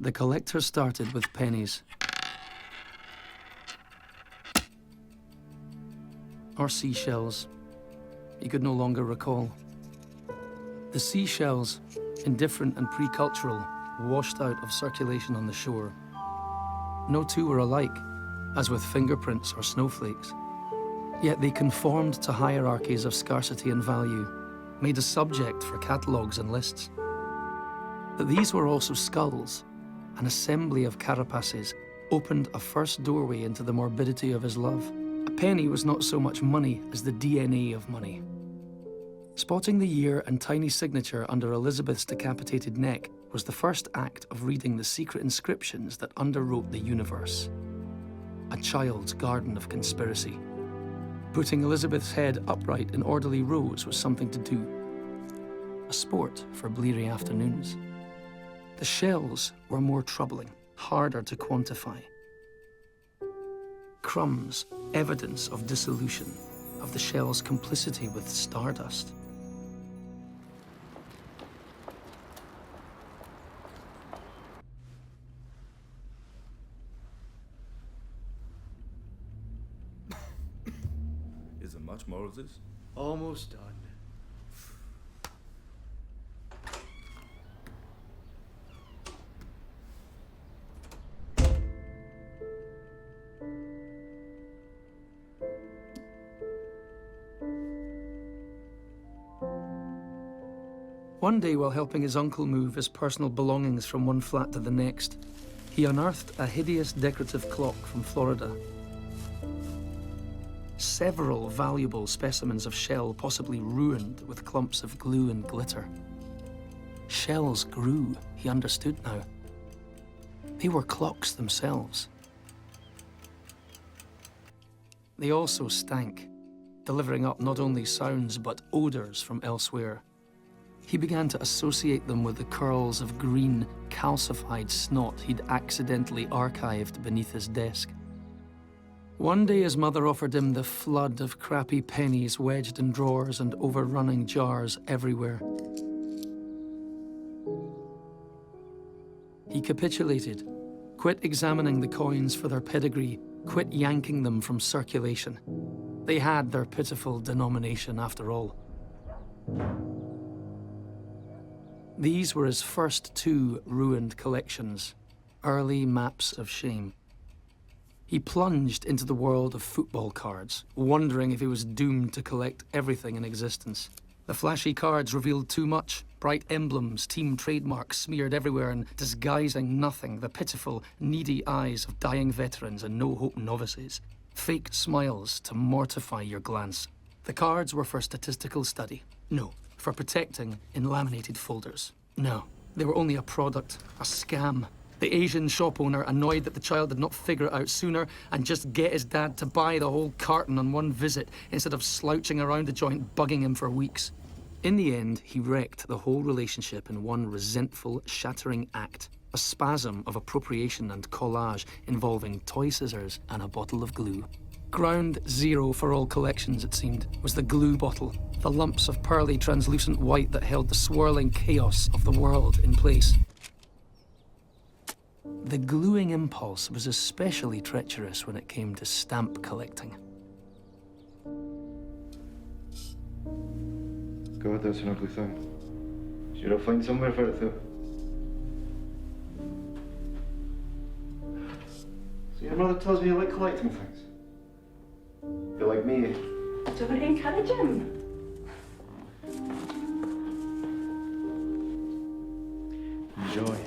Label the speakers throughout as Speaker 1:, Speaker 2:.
Speaker 1: the collector started with pennies. Or seashells. He could no longer recall. The seashells, indifferent and pre-cultural, washed out of circulation on the shore. No two were alike, as with fingerprints or snowflakes. Yet they conformed to hierarchies of scarcity and value, made a subject for catalogues and lists. That these were also skulls, an assembly of carapaces, opened a first doorway into the morbidity of his love. A penny was not so much money as the DNA of money. Spotting the year and tiny signature under Elizabeth's decapitated neck was the first act of reading the secret inscriptions that underwrote the universe. A child's garden of conspiracy. Putting Elizabeth's head upright in orderly rows was something to do. A sport for bleary afternoons. The shells were more troubling, harder to quantify. Crumbs, evidence of dissolution, of the shell's complicity with stardust.
Speaker 2: Is there much more of this?
Speaker 3: Almost done.
Speaker 1: One day, while helping his uncle move his personal belongings from one flat to the next, he unearthed a hideous decorative clock from Florida. Several valuable specimens of shell possibly ruined with clumps of glue and glitter. Shells grew, he understood now. They were clocks themselves. They also stank, delivering up not only sounds but odors from elsewhere. He began to associate them with the curls of green, calcified snot he'd accidentally archived beneath his desk. One day his mother offered him the flood of crappy pennies wedged in drawers and overrunning jars everywhere. He capitulated, quit examining the coins for their pedigree, quit yanking them from circulation. They had their pitiful denomination after all. These were his first two ruined collections, early maps of shame. He plunged into the world of football cards, wondering if he was doomed to collect everything in existence. The flashy cards revealed too much, bright emblems, team trademarks smeared everywhere and disguising nothing, the pitiful, needy eyes of dying veterans and no-hope novices. Faked smiles to mortify your glance. The cards were for statistical study. No. For protecting in laminated folders. No, they were only a product, a scam. The Asian shop owner, annoyed that the child did not figure it out sooner and just get his dad to buy the whole carton on one visit instead of slouching around the joint bugging him for weeks. In the end, he wrecked the whole relationship in one resentful, shattering act. A spasm of appropriation and collage involving toy scissors and a bottle of glue. Ground zero for all collections, it seemed, was the glue bottle, the lumps of pearly, translucent white that held the swirling chaos of the world in place. The gluing impulse was especially treacherous when it came to stamp collecting.
Speaker 3: God, that's an ugly thing. Should I find somewhere for it, though? So your mother tells me you like collecting things? You're like me.
Speaker 4: Don't encourage him.
Speaker 3: Enjoy.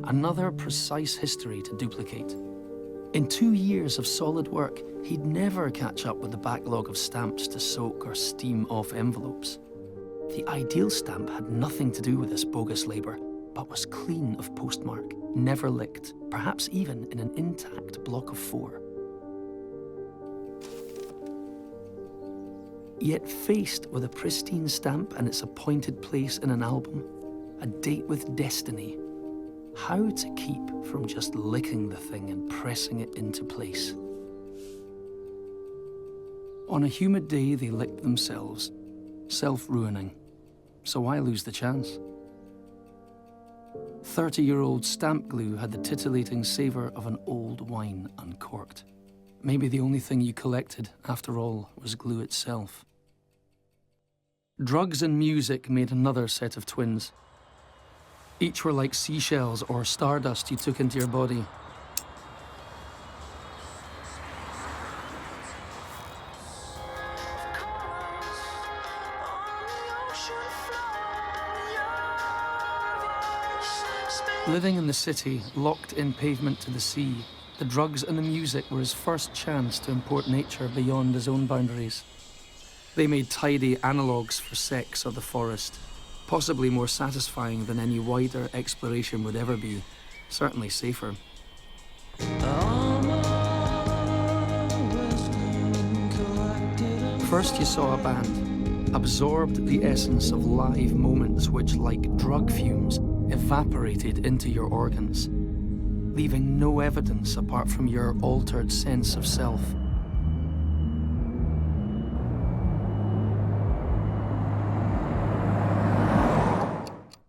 Speaker 1: Another precise history to duplicate. In 2 years of solid work, he'd never catch up with the backlog of stamps to soak or steam off envelopes. The ideal stamp had nothing to do with this bogus labour, but was clean of postmark, never licked, perhaps even in an intact block of 4. Yet faced with a pristine stamp and its appointed place in an album, a date with destiny, how to keep from just licking the thing and pressing it into place? On a humid day, they licked themselves, self-ruining. So why lose the chance? 30-year-old stamp glue had the titillating savour of an old wine uncorked. Maybe the only thing you collected, after all, was glue itself. Drugs and music made another set of twins. Each were like seashells or stardust you took into your body. Living in the city, locked in pavement to the sea, the drugs and the music were his first chance to import nature beyond his own boundaries. They made tidy analogues for sex or the forest, possibly more satisfying than any wider exploration would ever be, certainly safer. First you saw a band, absorbed the essence of live moments which, like drug fumes, evaporated into your organs, leaving no evidence apart from your altered sense of self.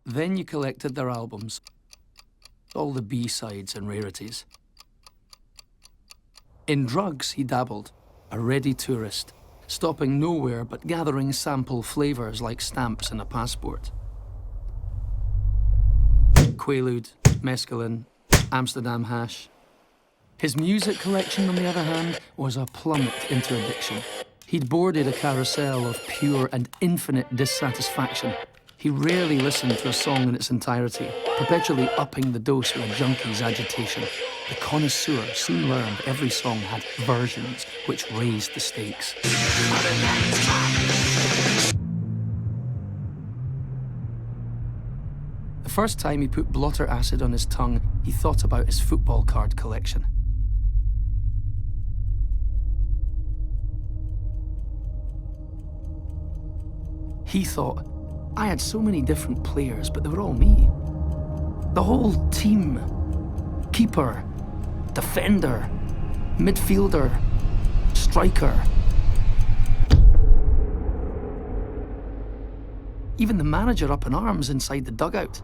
Speaker 1: Then you collected their albums, all the B-sides and rarities. In drugs, he dabbled, a ready tourist, stopping nowhere but gathering sample flavours like stamps in a passport. Quaalude, mescaline, Amsterdam hash. His music collection, on the other hand, was a plummet into addiction. He'd boarded a carousel of pure and infinite dissatisfaction. He rarely listened to a song in its entirety, perpetually upping the dose with a junkie's agitation. The connoisseur soon learned every song had versions which raised the stakes. The first time he put blotter acid on his tongue, he thought about his football card collection. He thought, I had so many different players, but they were all me. The whole team. Keeper, defender, midfielder, striker. Even the manager up in arms inside the dugout.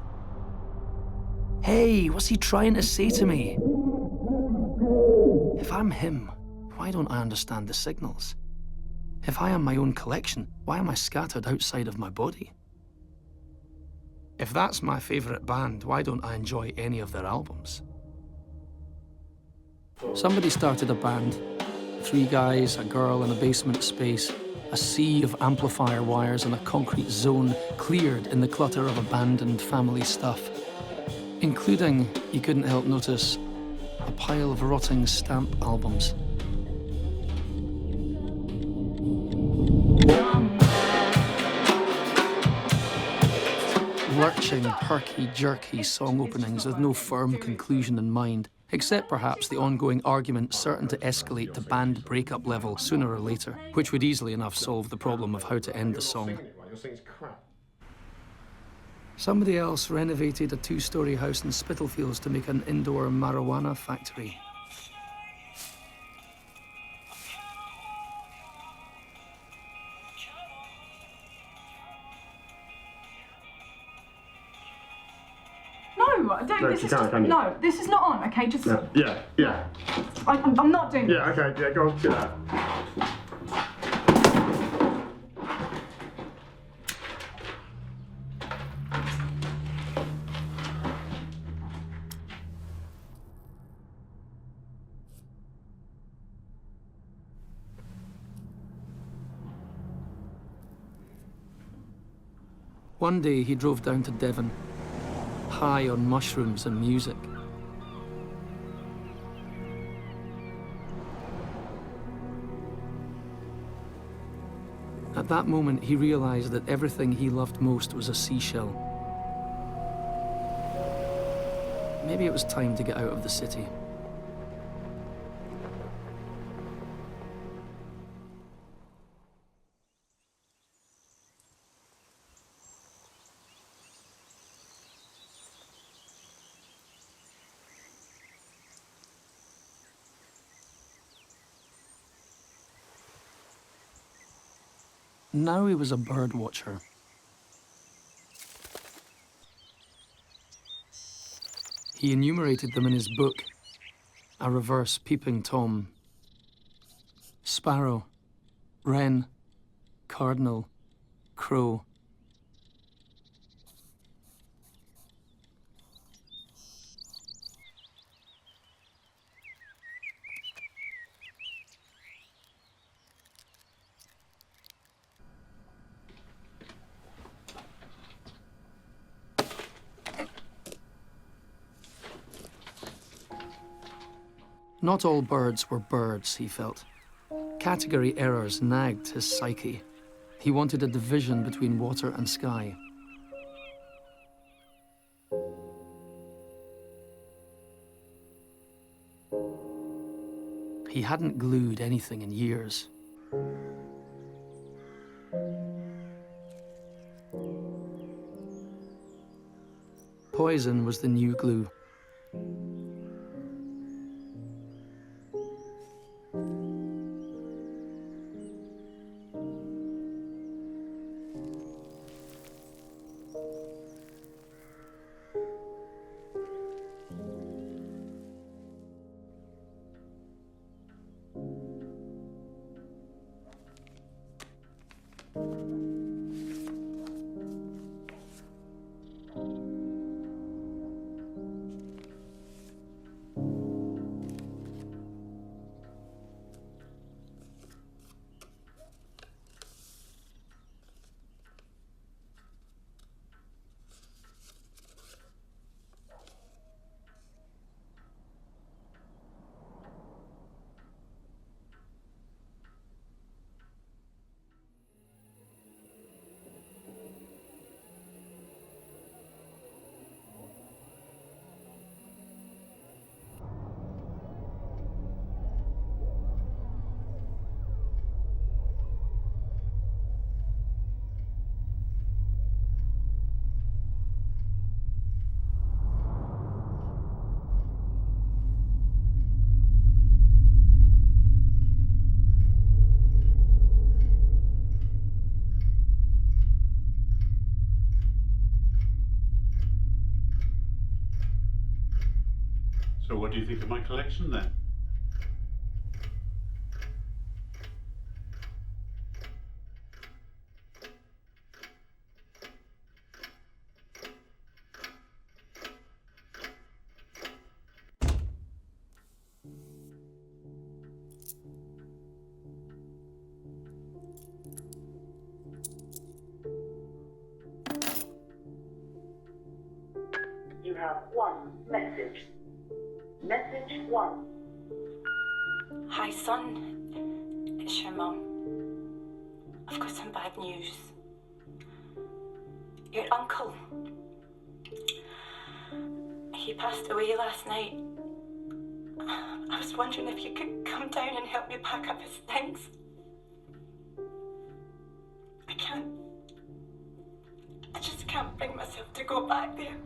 Speaker 1: Hey, what's he trying to say to me? If I'm him, why don't I understand the signals? If I am my own collection, why am I scattered outside of my body? If that's my favourite band, why don't I enjoy any of their albums? Somebody started a band. 3 guys, a girl in a basement space, a sea of amplifier wires and a concrete zone cleared in the clutter of abandoned family stuff, including, you couldn't help notice, a pile of rotting stamp albums. Lurching, perky, jerky song openings with no firm conclusion in mind, except perhaps the ongoing argument certain to escalate to band breakup level sooner or later, which would easily enough solve the problem of how to end the song. Somebody else renovated a 2-storey house in Spitalfields to make an indoor marijuana factory.
Speaker 4: No, I don't.
Speaker 3: No,
Speaker 4: This
Speaker 3: you
Speaker 4: is
Speaker 3: can't,
Speaker 4: just,
Speaker 3: can you?
Speaker 4: no, this is not on. Okay, just.
Speaker 3: No. Yeah.
Speaker 4: I'm not doing.
Speaker 3: Yeah, okay, yeah, go on, do that.
Speaker 1: One day he drove down to Devon, high on mushrooms and music. At that moment, he realized that everything he loved most was a seashell. Maybe it was time to get out of the city. Now he was a bird watcher. He enumerated them in his book, A Reverse Peeping Tom. Sparrow, wren, cardinal, crow. Not all birds were birds, he felt. Category errors nagged his psyche. He wanted a division between water and sky. He hadn't glued anything in years. Poison was the new glue.
Speaker 5: So what do you think of my collection then?
Speaker 6: You have one message. Message 1.
Speaker 7: Hi, son. It's your mum. I've got some bad news. Your uncle. He passed away last night. I was wondering if you could come down and help me pack up his things. I just can't bring myself to go back there.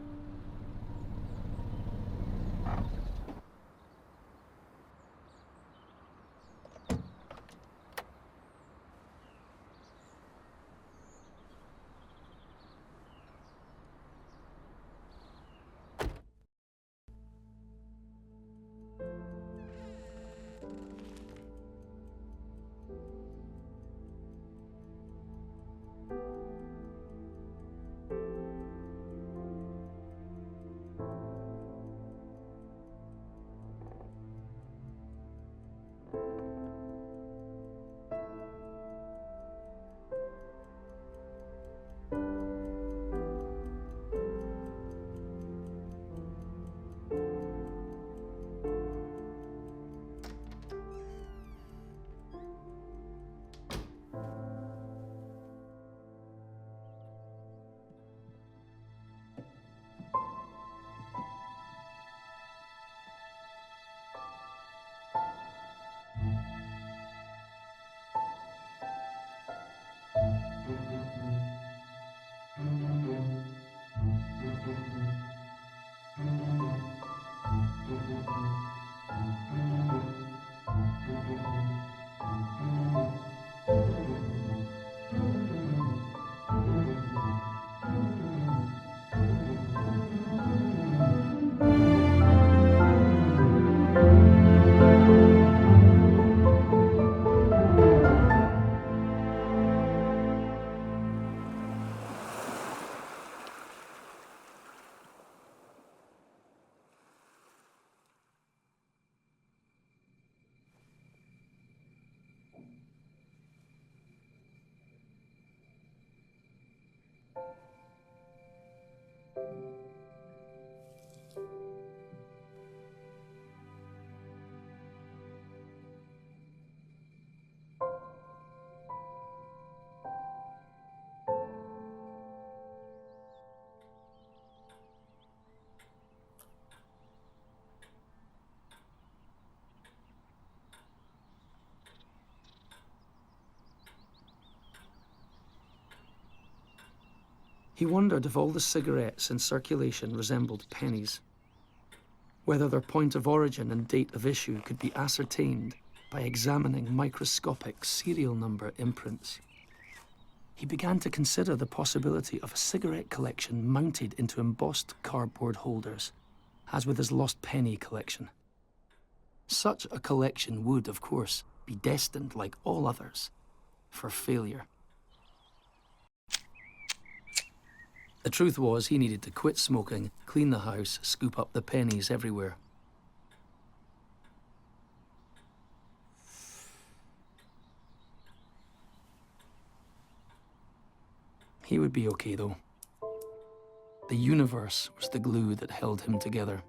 Speaker 1: He wondered if all the cigarettes in circulation resembled pennies, whether their point of origin and date of issue could be ascertained by examining microscopic serial number imprints. He began to consider the possibility of a cigarette collection mounted into embossed cardboard holders, as with his lost penny collection. Such a collection would, of course, be destined, like all others, for failure. The truth was, he needed to quit smoking, clean the house, scoop up the pennies everywhere. He would be okay, though. The universe was the glue that held him together.